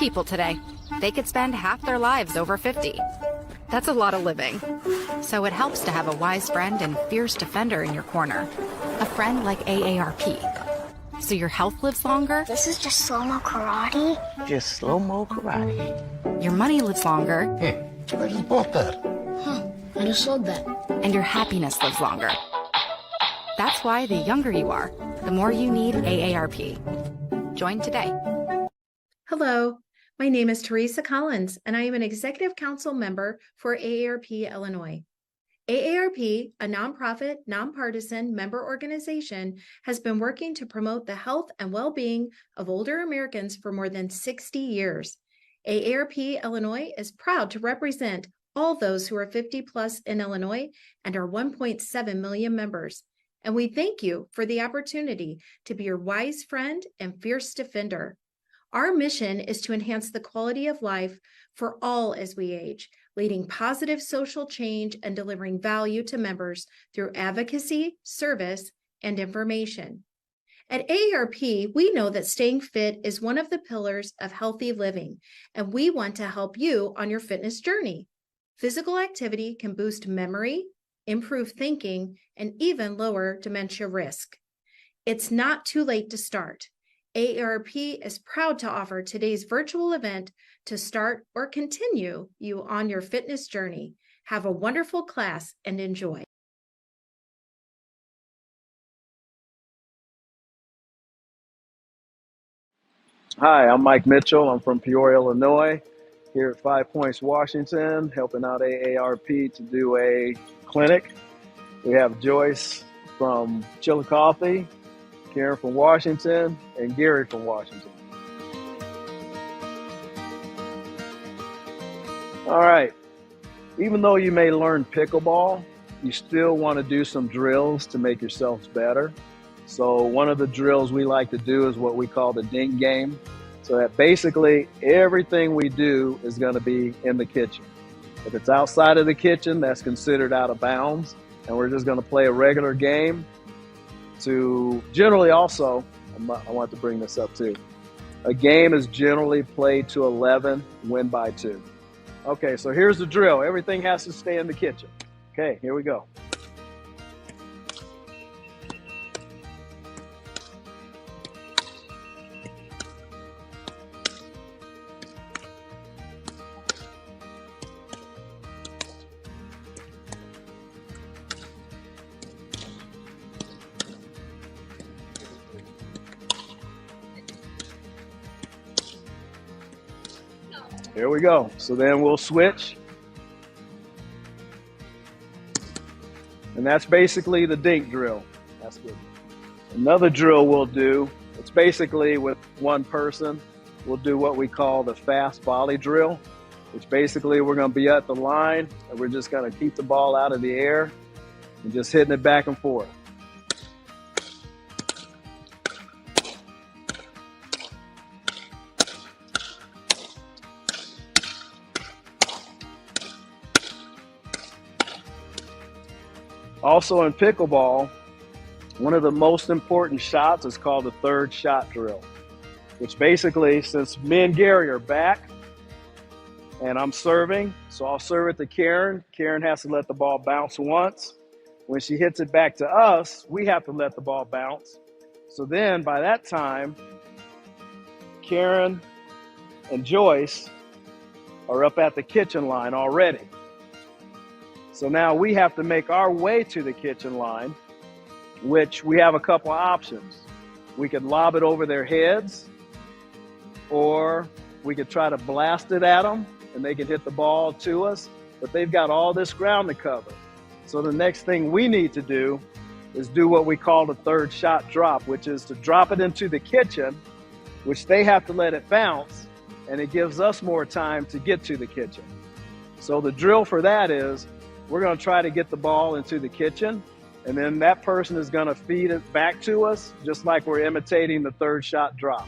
people today. They could spend half their lives over 50. That's a lot of living. So it helps to have a wise friend and fierce defender in your corner. A friend like AARP. So your health lives longer. This is just slow-mo karate? Just slow-mo karate. Your money lives longer. Hey, I just bought that. I just sold that. And your happiness lives longer. That's why the younger you are, the more you need AARP. Join today. Hello, my name is Teresa Collins, and I am an Executive Council member for AARP Illinois. AARP, a nonprofit, nonpartisan member organization, has been working to promote the health and well-being of older Americans for more than 60 years. AARP Illinois is proud to represent all those who are 50 plus in Illinois and our 1.7 million members. And we thank you for the opportunity to be your wise friend and fierce defender. Our mission is to enhance the quality of life for all as we age, leading positive social change and delivering value to members through advocacy, service, and information. At AARP, we know that staying fit is one of the pillars of healthy living, and we want to help you on your fitness journey. Physical activity can boost memory, improve thinking, and even lower dementia risk. It's not too late to start. AARP is proud to offer today's virtual event to start or continue you on your fitness journey. Have a wonderful class and enjoy. Hi, I'm Mike Mitchell. I'm from Peoria, Illinois, here at 5 Points, Washington, helping out AARP to do a clinic. We have Joyce from Chillicothe, Karen from Washington, and Gary from Washington. All right, even though you may learn pickleball, you still want to do some drills to make yourselves better. So one of the drills we like to do is what we call the dink game. So that basically everything we do is going to be in the kitchen. If it's outside of the kitchen, that's considered out of bounds. And we're just going to play a regular game to generally also, I want to bring this up too. A game is generally played to 11, win by 2. Okay, so here's the drill. Everything has to stay in the kitchen. Okay, here we go. Here we go. So then we'll switch. And that's basically the dink drill. That's good. Another drill we'll do, it's basically with one person. We'll do what we call the fast volley drill, which basically we're going to be at the line and we're just going to keep the ball out of the air and just hitting it back and forth. Also in pickleball, one of the most important shots is called the third shot drill, which basically, since me and Gary are back and I'm serving, so I'll serve it to Karen. Karen has to let the ball bounce once. When she hits it back to us, we have to let the ball bounce. So then by that time, Karen and Joyce are up at the kitchen line already. So now we have to make our way to the kitchen line, which we have a couple of options. We could lob it over their heads, or we could try to blast it at them and they could hit the ball to us, but they've got all this ground to cover. So the next thing we need to do is do what we call the third shot drop, which is to drop it into the kitchen, which they have to let it bounce, and it gives us more time to get to the kitchen. So the drill for that is, we're going to try to get the ball into the kitchen, and then that person is going to feed it back to us, just like we're imitating the third shot drop.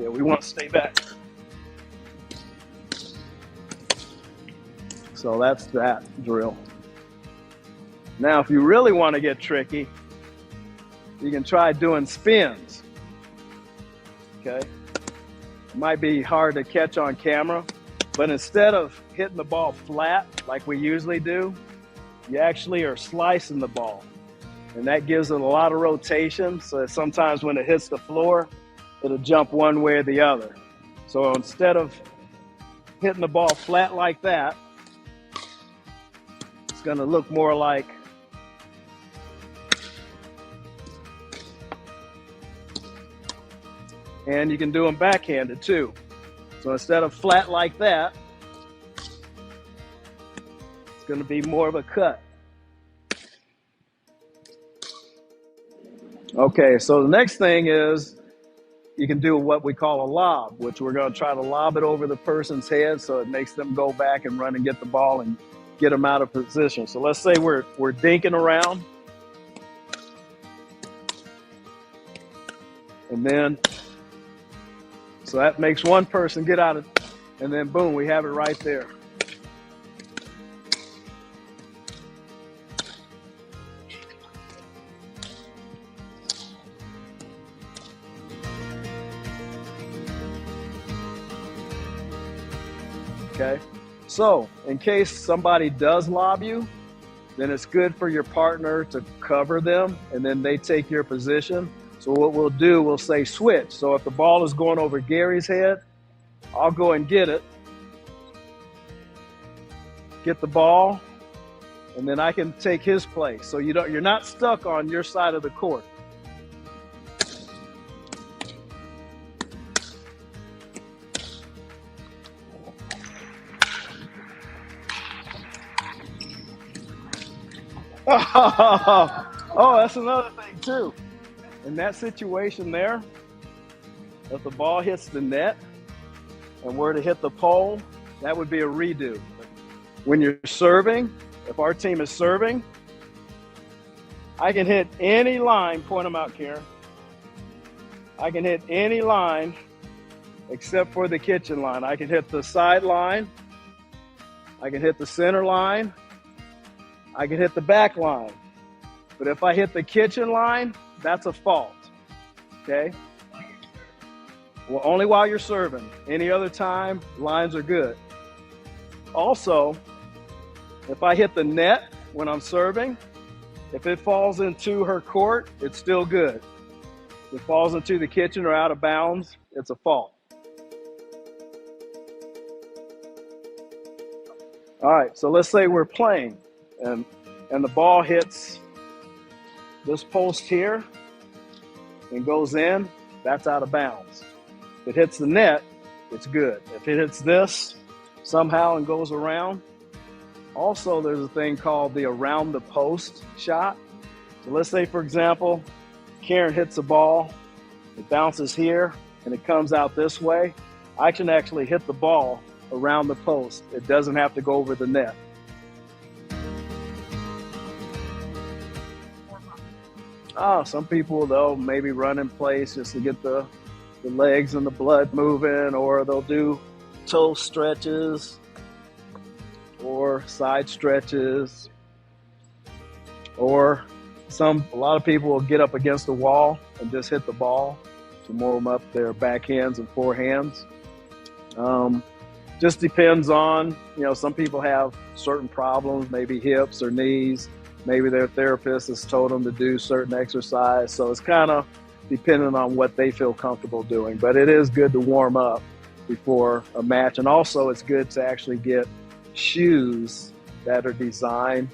Yeah, we want to stay back. So that's that drill. Now, if you really want to get tricky, you can try doing spins. Okay? It might be hard to catch on camera, but instead of hitting the ball flat like we usually do, you actually are slicing the ball. And that gives it a lot of rotation, so that sometimes when it hits the floor, it'll jump one way or the other. So instead of hitting the ball flat like that, it's going to look more like and you can do them backhanded too. So instead of flat like that, it's going to be more of a cut. Okay, so the next thing is you can do what we call a lob, which we're going to try to lob it over the person's head so it makes them go back and run and get the ball and get them out of position. So let's say we're dinking around, and then so that makes one person get out of, and then boom, we have it right there. Okay, so in case somebody does lob you, then it's good for your partner to cover them and then they take your position. So what we'll do, we'll say switch. So if the ball is going over Gary's head, I'll go and get it, get the ball, and then I can take his place. So you're not stuck on your side of the court. Oh, that's another thing too. In that situation there, if the ball hits the net and were to hit the pole, that would be a redo. When you're serving, if our team is serving, I can hit any line, point them out, Karen. I can hit any line except for the kitchen line. I can hit the side line, I can hit the center line, I can hit the back line. But if I hit the kitchen line, that's a fault, okay? Well, only while you're serving. Any other time, lines are good. Also, if I hit the net when I'm serving, if it falls into her court, it's still good. If it falls into the kitchen or out of bounds, it's a fault. All right, so let's say we're playing and the ball hits this post here and goes in, that's out of bounds. If it hits the net, it's good. If it hits this somehow and goes around, also there's a thing called the around the post shot. So let's say, for example, Karen hits a ball, it bounces here and it comes out this way. I can actually hit the ball around the post. It doesn't have to go over the net. Oh, some people, they'll maybe run in place just to get the legs and the blood moving, or they'll do toe stretches or side stretches, or a lot of people will get up against the wall and just hit the ball to warm up their backhands and forehands. Just depends on, some people have certain problems, maybe hips or knees. Maybe their therapist has told them to do certain exercise. So it's kind of dependent on what they feel comfortable doing. But it is good to warm up before a match. And also it's good to actually get shoes that are designed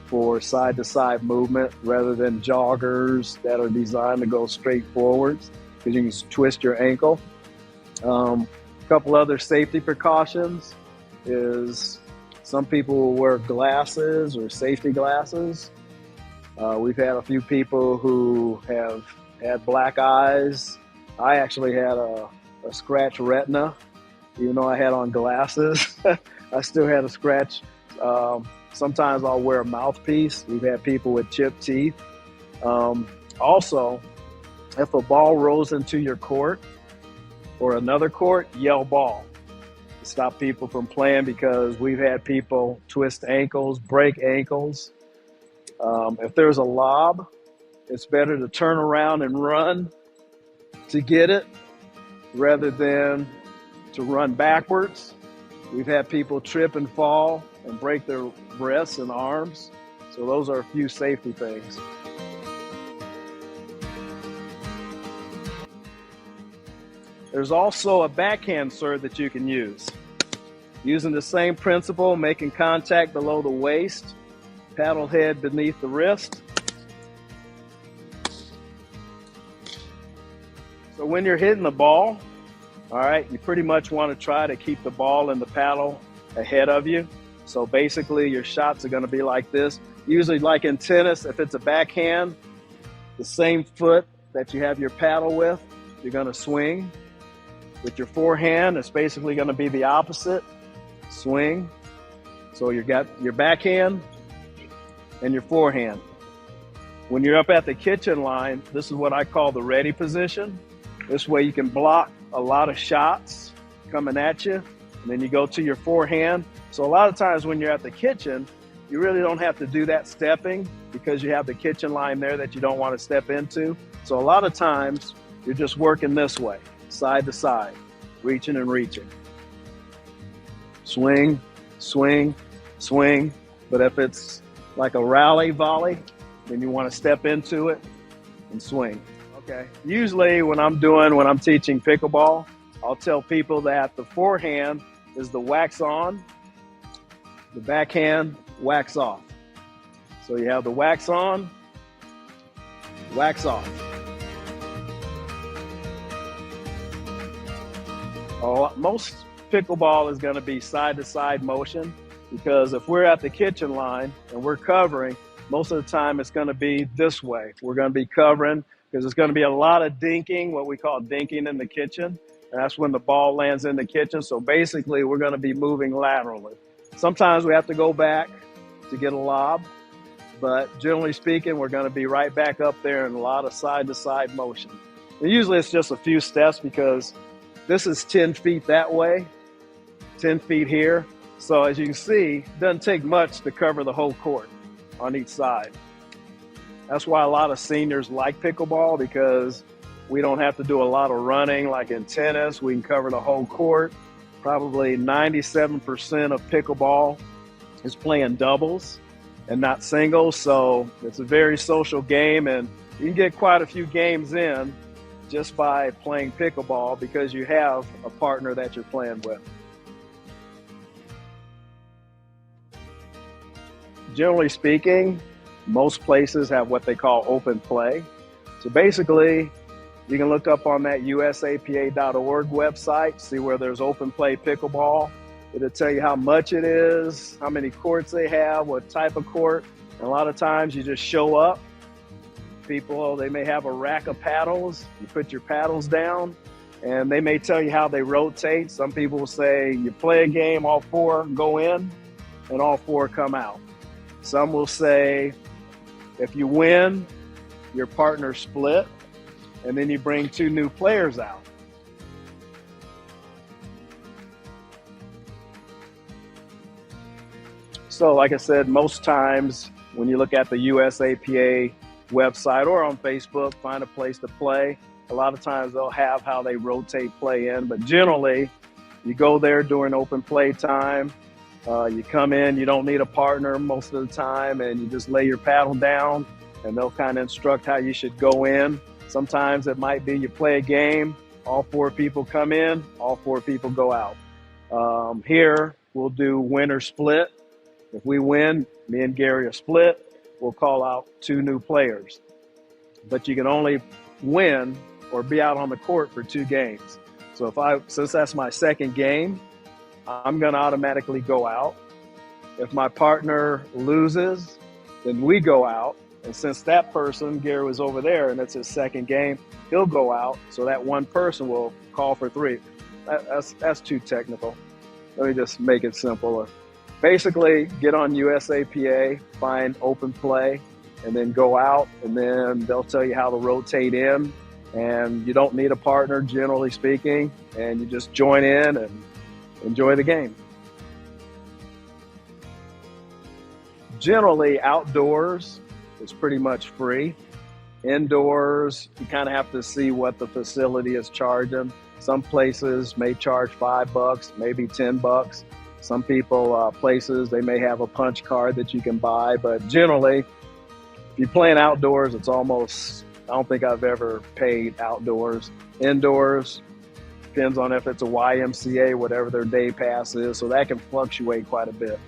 for side-to-side movement rather than joggers that are designed to go straight forwards, because you can twist your ankle. A couple other safety precautions is some people will wear glasses or safety glasses. We've had a few people who have had black eyes. I actually had a scratch retina, even though I had on glasses. I still had a scratch. Sometimes I'll wear a mouthpiece. We've had people with chipped teeth. Also, if a ball rolls into your court or another court, yell ball to stop people from playing, because we've had people twist ankles, break ankles. If there's a lob, it's better to turn around and run to get it rather than to run backwards. We've had people trip and fall and break their wrists and arms. So those are a few safety things. There's also a backhand serve that you can use. Using the same principle, making contact below the waist, paddle head beneath the wrist. So when you're hitting the ball, all right, you pretty much want to try to keep the ball and the paddle ahead of you. So basically your shots are going to be like this. Usually like in tennis, if it's a backhand, the same foot that you have your paddle with, you're going to swing. With your forehand, it's basically going to be the opposite. Swing. So you got your backhand and your forehand. When you're up at the kitchen line, this is what I call the ready position. This way you can block a lot of shots coming at you, and then you go to your forehand. So a lot of times when you're at the kitchen, you really don't have to do that stepping because you have the kitchen line there that you don't want to step into. So a lot of times you're just working this way, side to side, reaching and reaching. Swing, swing, swing. But if it's like a rally volley, then you want to step into it and swing. Okay. Usually when I'm teaching pickleball, I'll tell people that the forehand is the wax on, the backhand wax off. So you have the wax on, wax off. Most pickleball is going to be side-to-side motion, because if we're at the kitchen line and we're covering, most of the time it's going to be this way. We're going to be covering because there's going to be a lot of dinking, what we call dinking in the kitchen. And that's when the ball lands in the kitchen. So basically we're going to be moving laterally. Sometimes we have to go back to get a lob, but generally speaking, we're going to be right back up there in a lot of side-to-side motion. And usually it's just a few steps, because this is 10 feet that way, 10 feet here. So as you can see, it doesn't take much to cover the whole court on each side. That's why a lot of seniors like pickleball, because we don't have to do a lot of running like in tennis. We can cover the whole court. Probably 97% of pickleball is playing doubles and not singles. So it's a very social game, and you can get quite a few games in just by playing pickleball because you have a partner that you're playing with. Generally speaking, most places have what they call open play. So basically, you can look up on that usapa.org website, see where there's open play pickleball. It'll tell you how much it is, how many courts they have, what type of court. And a lot of times you just show up. People, they may have a rack of paddles. You put your paddles down, and they may tell you how they rotate. Some people will say you play a game, all four go in, and all four come out. Some will say if you win, your partner split, and then you bring two new players out. So like I said, most times when you look at the USAPA website or on Facebook, find a place to play. A lot of times they'll have how they rotate play in, but generally you go there during open play time. You come in, you don't need a partner most of the time, and you just lay your paddle down and they'll kind of instruct how you should go in. Sometimes it might be you play a game, all four people come in, all four people go out. Here we'll do win or split. If we win, me and Gary are split, we'll call out two new players. But you can only win or be out on the court for 2 games. So since that's my second game, I'm going to automatically go out. If my partner loses, then we go out. And since that person, Gary, was over there and it's his second game, he'll go out. So that one person will call for 3. That's too technical. Let me just make it simpler. Basically, get on USAPA, find open play, and then go out, and then they'll tell you how to rotate in. and you don't need a partner, generally speaking, and you just join in and enjoy the game. Generally, outdoors is pretty much free. Indoors, you kind of have to see what the facility is charging. Some places may charge $5, maybe $10. Some people, places, they may have a punch card that you can buy, but generally, if you're playing outdoors, it's almost, I don't think I've ever paid outdoors. Indoors, depends on if it's a YMCA, whatever their day pass is, so that can fluctuate quite a bit.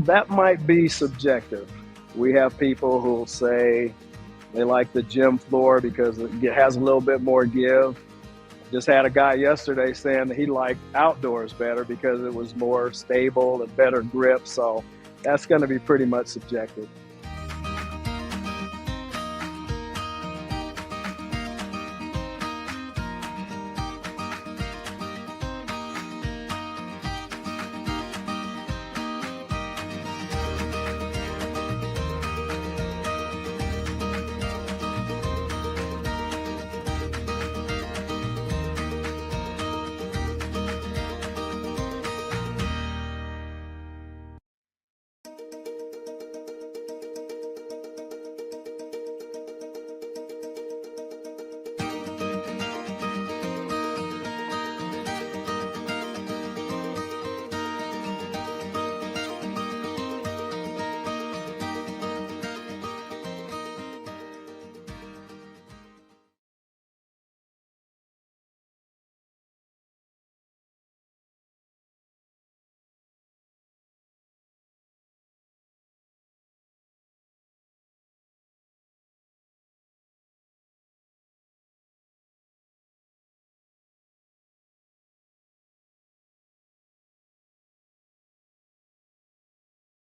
That might be subjective. We have people who will say they like the gym floor because it has a little bit more give. Just had a guy yesterday saying that he liked outdoors better because it was more stable and better grip. So that's going to be pretty much subjective.